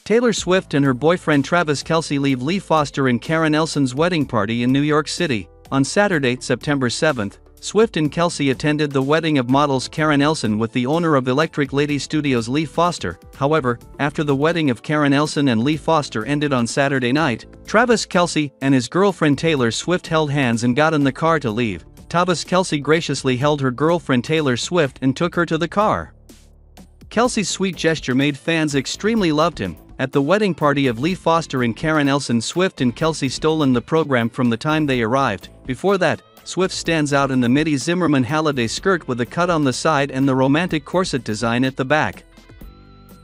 Taylor Swift and her boyfriend Travis Kelce leave Lee Foster and Karen Elson's wedding party in New York City. On Saturday, September 7, Swift and Kelce attended the wedding of models Karen Elson with the owner of Electric Lady Studios, Lee Foster. However, after the wedding of Karen Elson and Lee Foster ended on Saturday night, Travis Kelce and his girlfriend Taylor Swift held hands and got in the car to leave. Travis Kelce graciously held her girlfriend Taylor Swift and took her to the car. Kelce's sweet gesture made fans extremely loved him. At the wedding party of Lee Foster and Karen Elson, Swift and Kelce stolen the program from the time they arrived. Before that, Swift stands out in the midi Zimmerman Halliday skirt with a cut on the side and the romantic corset design at the back.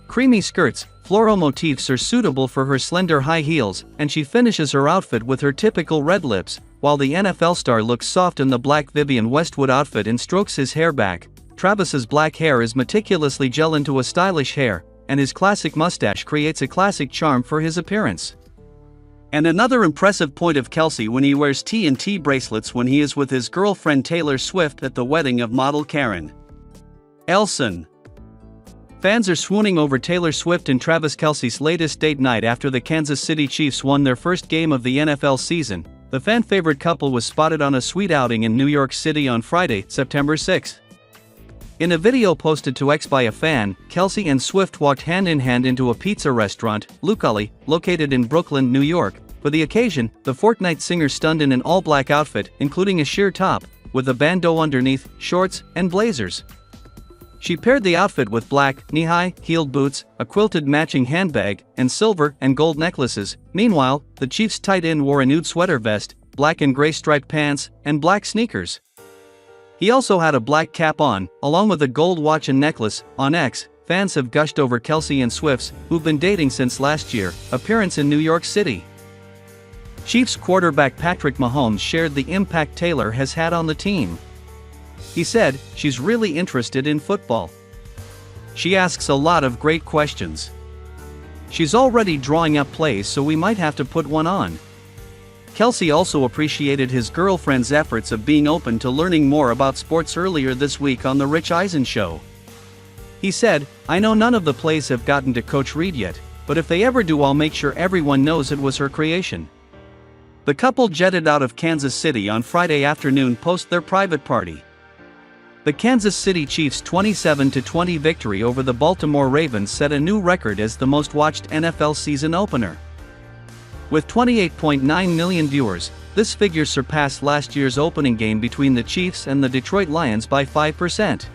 Creamy skirts, floral motifs are suitable for her slender high heels, and she finishes her outfit with her typical red lips, while the NFL star looks soft in the black Vivienne Westwood outfit and strokes his hair back. Travis's black hair is meticulously gel into a stylish hair, and his classic mustache creates a classic charm for his appearance. And another impressive point of Kelce when he wears T&T bracelets when he is with his girlfriend Taylor Swift at the wedding of model Karen Elson. Fans are swooning over Taylor Swift and Travis Kelce's latest date night after the Kansas City Chiefs won their first game of the NFL season. The fan-favorite couple was spotted on a sweet outing in New York City on Friday, September 6. In a video posted to X by a fan, Kelce and Swift walked hand-in-hand into a pizza restaurant, Lucali, located in Brooklyn, New York. For the occasion, the Fortnite singer stunned in an all-black outfit, including a sheer top, with a bandeau underneath, shorts, and blazers. She paired the outfit with black, knee-high, heeled boots, a quilted matching handbag, and silver and gold necklaces. Meanwhile, the Chiefs tight end wore a nude sweater vest, black and gray striped pants, and black sneakers. He also had a black cap on, along with a gold watch and necklace. On X, fans have gushed over Kelce and Swift's, who've been dating since last year, appearance in New York City. Chiefs quarterback Patrick Mahomes shared the impact Taylor has had on the team. He said, "She's really interested in football. She asks a lot of great questions. She's already drawing up plays, so we might have to put one on." Kelce also appreciated his girlfriend's efforts of being open to learning more about sports earlier this week on The Rich Eisen Show. He said, "I know none of the plays have gotten to Coach Reid yet, but if they ever do, I'll make sure everyone knows it was her creation." The couple jetted out of Kansas City on Friday afternoon post their private party. The Kansas City Chiefs' 27-20 victory over the Baltimore Ravens set a new record as the most-watched NFL season opener. With 28.9 million viewers, this figure surpassed last year's opening game between the Chiefs and the Detroit Lions by 5%.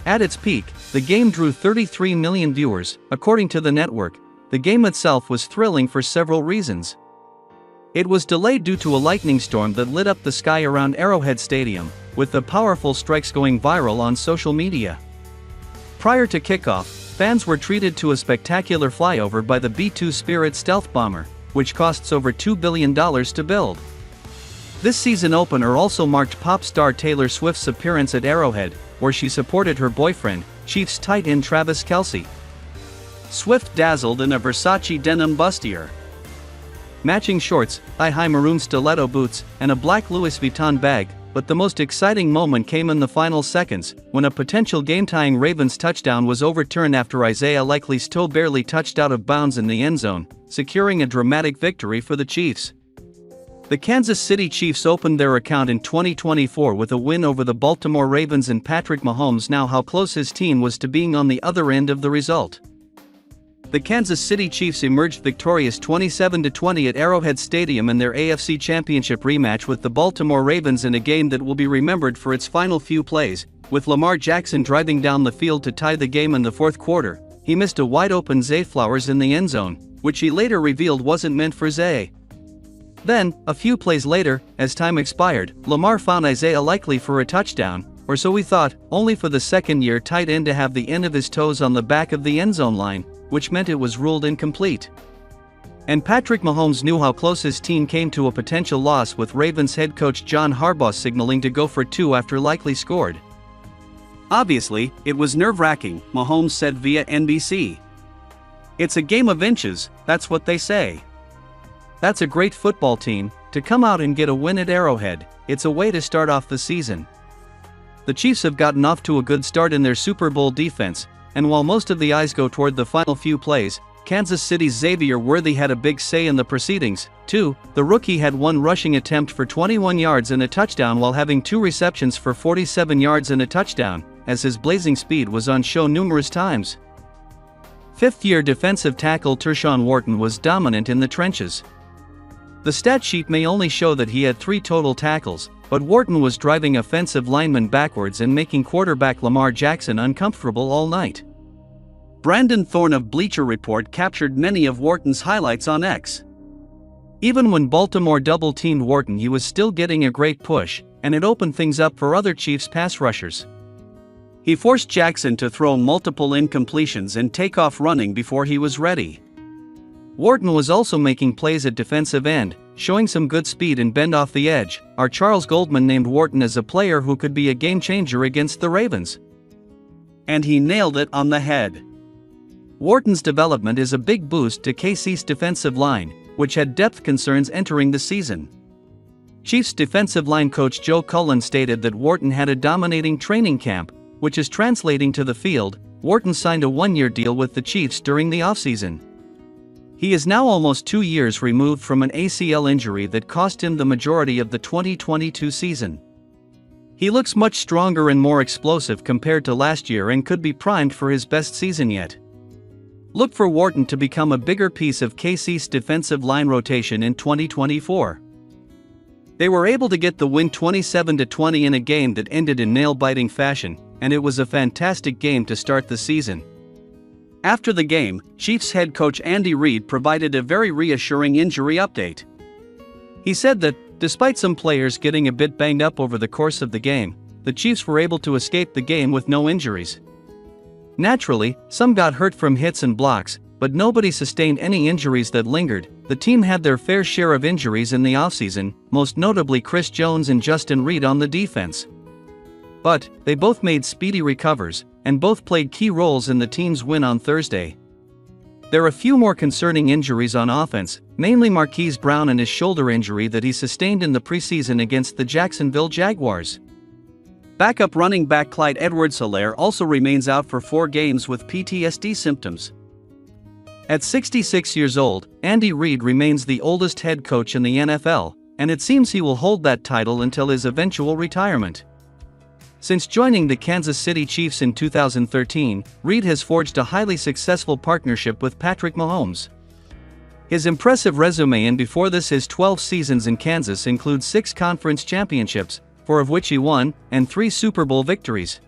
At its peak, the game drew 33 million viewers, according to the network. The game itself was thrilling for several reasons. It was delayed due to a lightning storm that lit up the sky around Arrowhead Stadium, with the powerful strikes going viral on social media. Prior to kickoff, fans were treated to a spectacular flyover by the B-2 Spirit stealth bomber, which costs over $2 billion to build. This season opener also marked pop star Taylor Swift's appearance at Arrowhead, where she supported her boyfriend, Chiefs tight end Travis Kelce. Swift dazzled in a Versace denim bustier, matching shorts, thigh-high maroon stiletto boots, and a black Louis Vuitton bag. But the most exciting moment came in the final seconds, when a potential game-tying Ravens touchdown was overturned after Isaiah Likely's toe barely touched out of bounds in the end zone, securing a dramatic victory for the Chiefs. The Kansas City Chiefs opened their account in 2024 with a win over the Baltimore Ravens, and Patrick Mahomes now how close his team was to being on the other end of the result. The Kansas City Chiefs emerged victorious 27-20 at Arrowhead Stadium in their AFC Championship rematch with the Baltimore Ravens in a game that will be remembered for its final few plays, with Lamar Jackson driving down the field to tie the game in the fourth quarter. He missed a wide-open Zay Flowers in the end zone, which he later revealed wasn't meant for Zay. Then, a few plays later, as time expired, Lamar found Isaiah Likely for a touchdown, or so we thought, only for the second-year tight end to have the end of his toes on the back of the end zone line, which meant it was ruled incomplete. And Patrick Mahomes knew how close his team came to a potential loss, with Ravens head coach John Harbaugh signaling to go for two after Likely scored. "Obviously, it was nerve-wracking," Mahomes said via NBC. "It's a game of inches, that's what they say. That's a great football team, to come out and get a win at Arrowhead. It's a way to start off the season." The Chiefs have gotten off to a good start in their Super Bowl defense, and while most of the eyes go toward the final few plays, Kansas City's Xavier Worthy had a big say in the proceedings, too. The rookie had one rushing attempt for 21 yards and a touchdown while having 2 receptions for 47 yards and a touchdown, as his blazing speed was on show numerous times. Fifth-year defensive tackle Tershawn Wharton was dominant in the trenches. The stat sheet may only show that he had 3 total tackles, but Wharton was driving offensive linemen backwards and making quarterback Lamar Jackson uncomfortable all night. Brandon Thorne of Bleacher Report captured many of Wharton's highlights on X. Even when Baltimore double-teamed Wharton, he was still getting a great push, and it opened things up for other Chiefs pass rushers. He forced Jackson to throw multiple incompletions and take off running before he was ready. Wharton was also making plays at defensive end, showing some good speed and bend off the edge. Our Charles Goldman named Wharton as a player who could be a game-changer against the Ravens. And he nailed it on the head. Wharton's development is a big boost to KC's defensive line, which had depth concerns entering the season. Chiefs defensive line coach Joe Cullen stated that Wharton had a dominating training camp, which is translating to the field. Wharton signed a 1-year deal with the Chiefs during the offseason. He is now almost 2 years removed from an ACL injury that cost him the majority of the 2022 season. He looks much stronger and more explosive compared to last year and could be primed for his best season yet. Look for Wharton to become a bigger piece of KC's defensive line rotation in 2024. They were able to get the win 27-20 in a game that ended in nail-biting fashion, and it was a fantastic game to start the season. After the game, Chiefs head coach Andy Reid provided a very reassuring injury update. He said that, despite some players getting a bit banged up over the course of the game, the Chiefs were able to escape the game with no injuries. Naturally, some got hurt from hits and blocks, but nobody sustained any injuries that lingered. The team had their fair share of injuries in the offseason, most notably Chris Jones and Justin Reid on the defense. But they both made speedy recovers, and both played key roles in the team's win on Thursday. There are a few more concerning injuries on offense, mainly Marquise Brown and his shoulder injury that he sustained in the preseason against the Jacksonville Jaguars. Backup running back Clyde Edwards-Helaire also remains out for 4 games with PTSD symptoms. At 66 years old, Andy Reid remains the oldest head coach in the NFL, and it seems he will hold that title until his eventual retirement. Since joining the Kansas City Chiefs in 2013, Reid has forged a highly successful partnership with Patrick Mahomes. His impressive resume and before this his 12 seasons in Kansas include 6 conference championships, 4 of which he won, and 3 Super Bowl victories.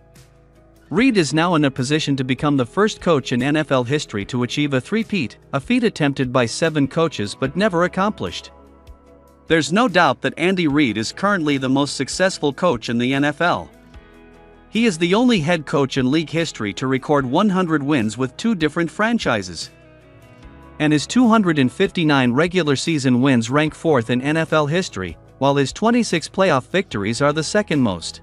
Reid is now in a position to become the first coach in NFL history to achieve a three-peat, a feat attempted by 7 coaches but never accomplished. There's no doubt that Andy Reid is currently the most successful coach in the NFL. He is the only head coach in league history to record 100 wins with 2 different franchises. And his 259 regular season wins rank 4th in NFL history, while his 26 playoff victories are the second most.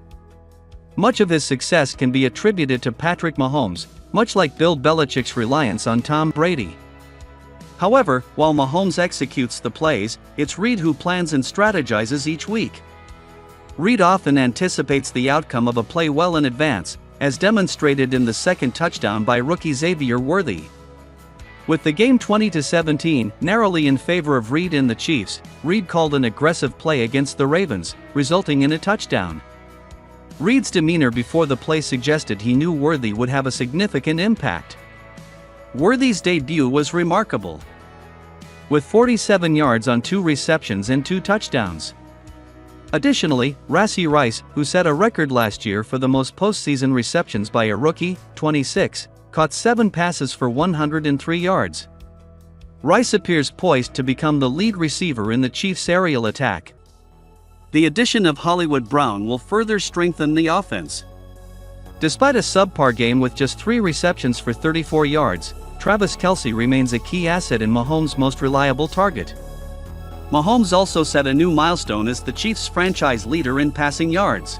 Much of his success can be attributed to Patrick Mahomes, much like Bill Belichick's reliance on Tom Brady. However, while Mahomes executes the plays, it's Reid who plans and strategizes each week. Reid often anticipates the outcome of a play well in advance, as demonstrated in the second touchdown by rookie Xavier Worthy. With the game 20-17 narrowly in favor of Reid and the Chiefs, Reid called an aggressive play against the Ravens, resulting in a touchdown. Reid's demeanor before the play suggested he knew Worthy would have a significant impact. Worthy's debut was remarkable, with 47 yards on 2 receptions and 2 touchdowns. Additionally, Rashee Rice, who set a record last year for the most postseason receptions by a rookie, 26, caught 7 passes for 103 yards. Rice appears poised to become the lead receiver in the Chiefs' aerial attack. The addition of Hollywood Brown will further strengthen the offense. Despite a subpar game with just 3 receptions for 34 yards, Travis Kelce remains a key asset and Mahomes' most reliable target. Mahomes also set a new milestone as the Chiefs' franchise leader in passing yards.